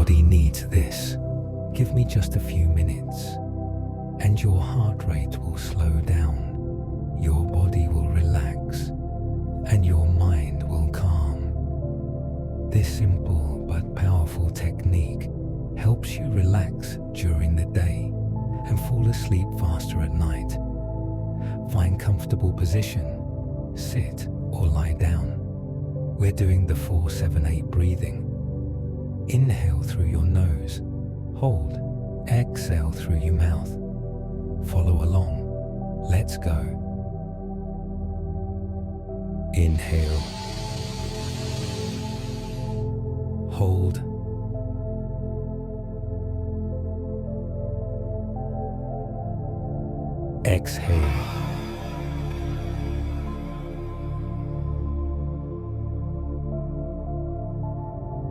body needs this. Give me just a few minutes, and your heart rate will slow down, your body will relax, and your mind will calm. This simple but powerful technique helps you relax during the day and fall asleep faster at night. Find comfortable position, sit or lie down. We're doing the 4-7-8 breathing. Inhale through your nose, hold, exhale through your mouth. Follow along. Let's go. Inhale. Hold. Exhale.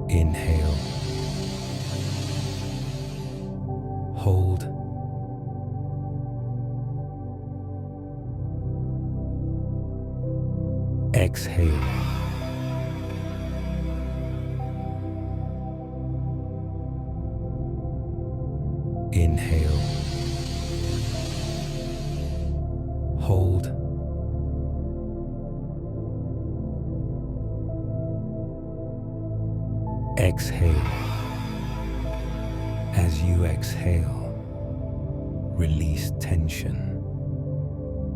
Inhale. Hold. Exhale. Inhale. Hold. Exhale. As you exhale, release tension.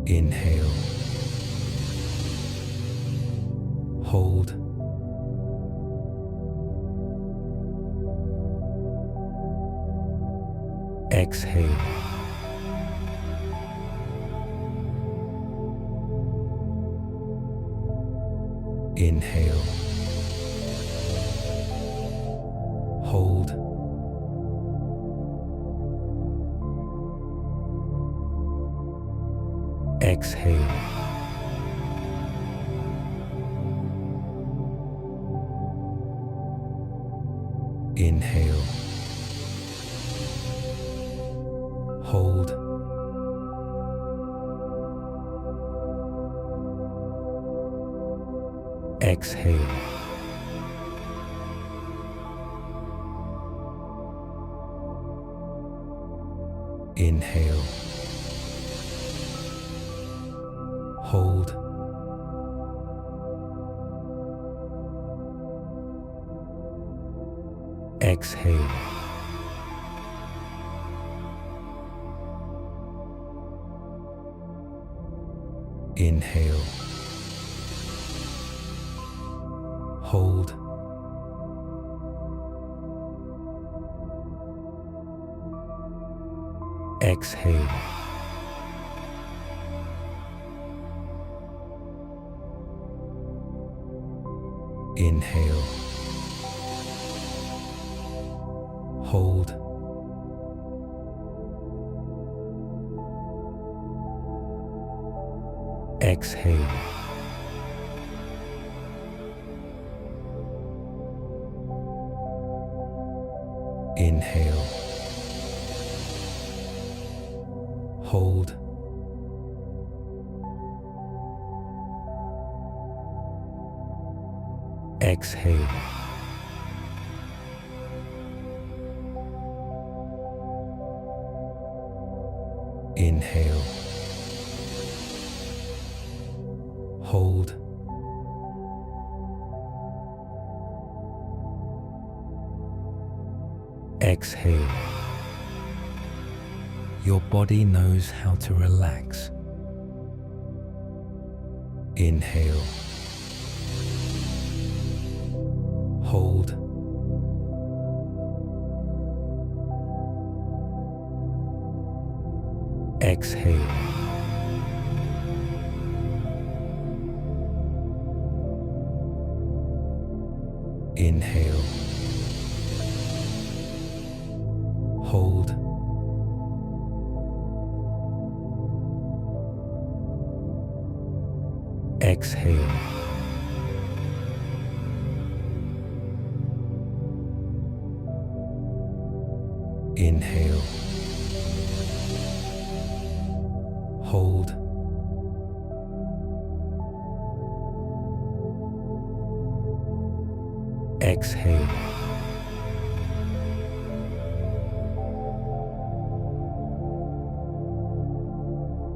Inhale. Hold. Exhale. Inhale. Hold. Exhale. Inhale. Hold. Exhale. Inhale. Hold. Exhale. Inhale. Hold. Exhale. Inhale. Hold. Exhale. Inhale. Hold. Exhale. Inhale. Hold. Exhale. Your body knows how to relax. Inhale. Hold. Exhale. Inhale. Hold. Exhale. Inhale. Hold. Exhale.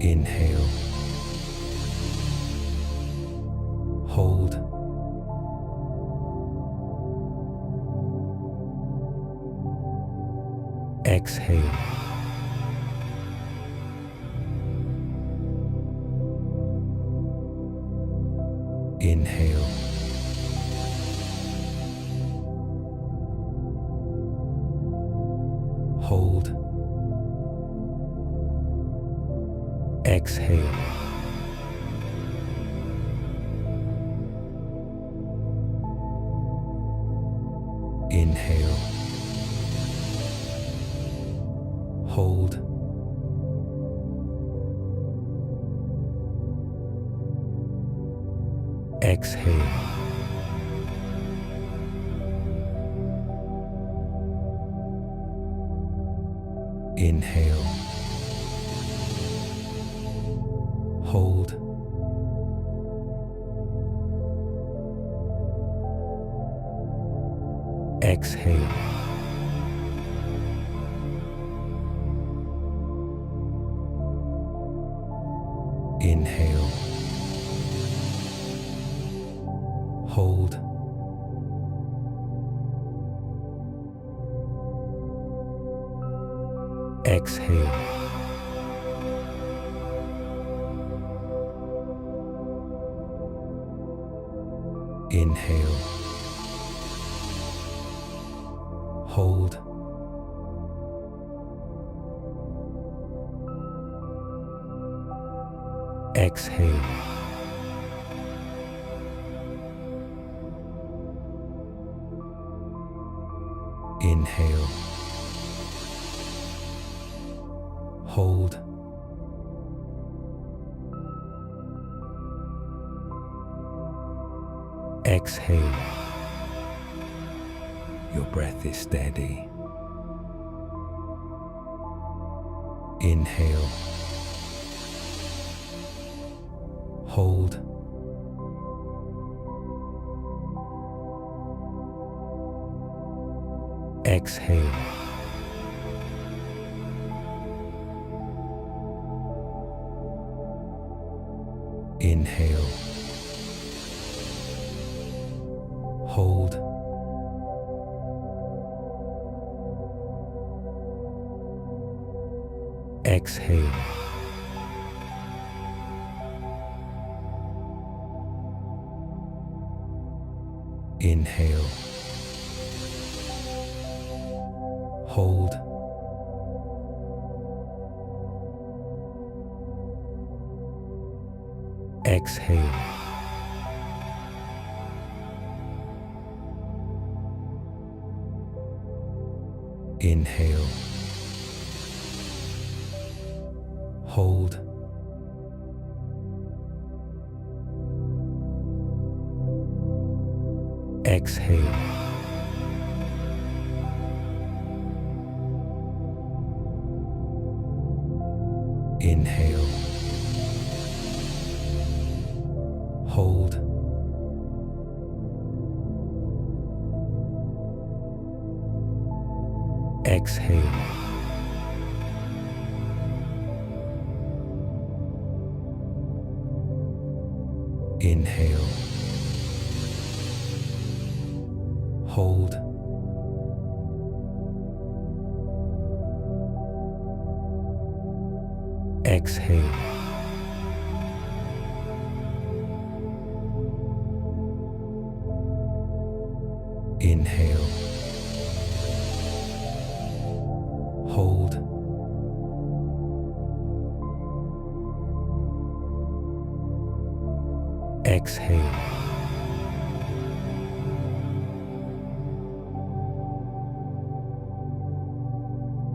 Inhale. Hold. Exhale. Inhale. Hold. Exhale. Inhale. Hold. Exhale. Inhale. Hold. Exhale. Inhale. Hold. Exhale. Inhale. Hold. Exhale. Inhale. Hold. Exhale. Your breath is steady. Inhale. Hold. Exhale. Inhale. Hold. Exhale. Inhale. Hold. Exhale. Inhale. Hold. Exhale. Inhale. Hold. Exhale. Inhale. Hold. Exhale. Inhale. Hold. Exhale.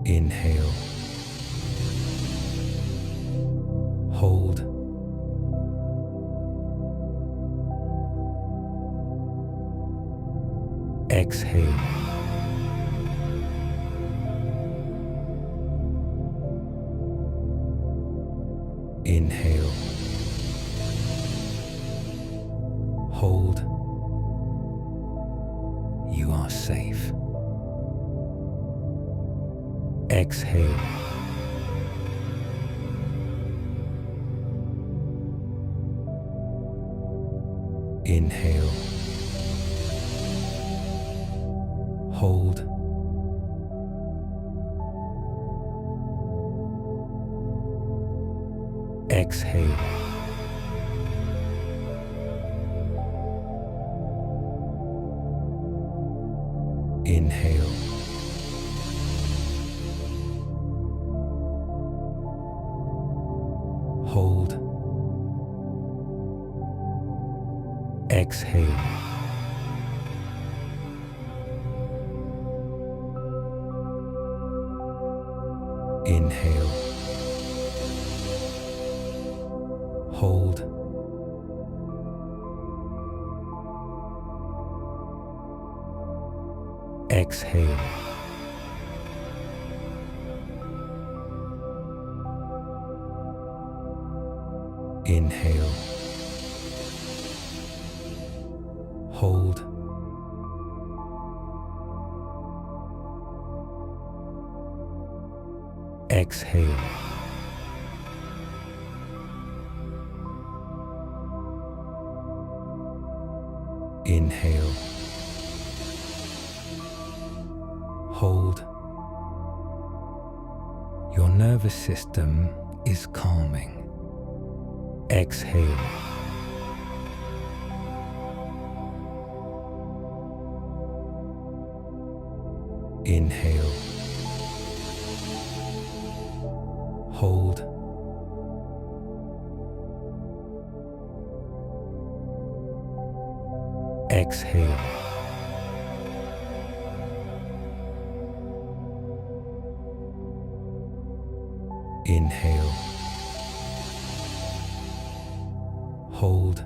Inhale. Hold. Exhale. Inhale. Hold. You are safe. Exhale. Inhale. Hold. Exhale. Inhale. Hold. Exhale. Inhale. Hold. Exhale. Inhale. Hold. Exhale. Inhale. Hold. Your nervous system is calming. Exhale. Inhale. Hold. Exhale. Inhale. Hold.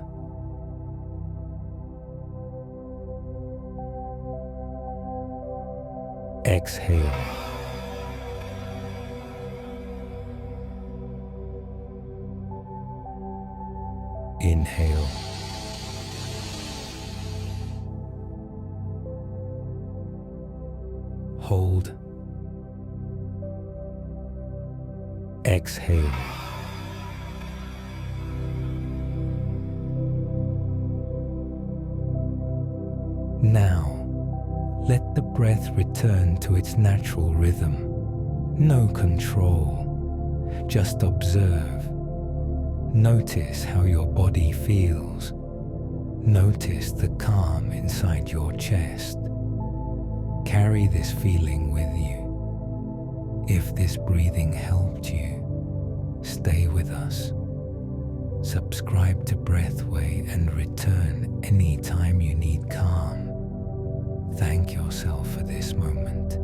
Exhale. Inhale. Hold. Exhale. Now, let the breath return to its natural rhythm. No control, just observe. Notice how your body feels. Notice the calm inside your chest. Carry this feeling with you. If this breathing helped you, stay with us. Subscribe to Breathway and return anytime you need calm. Thank yourself for this moment.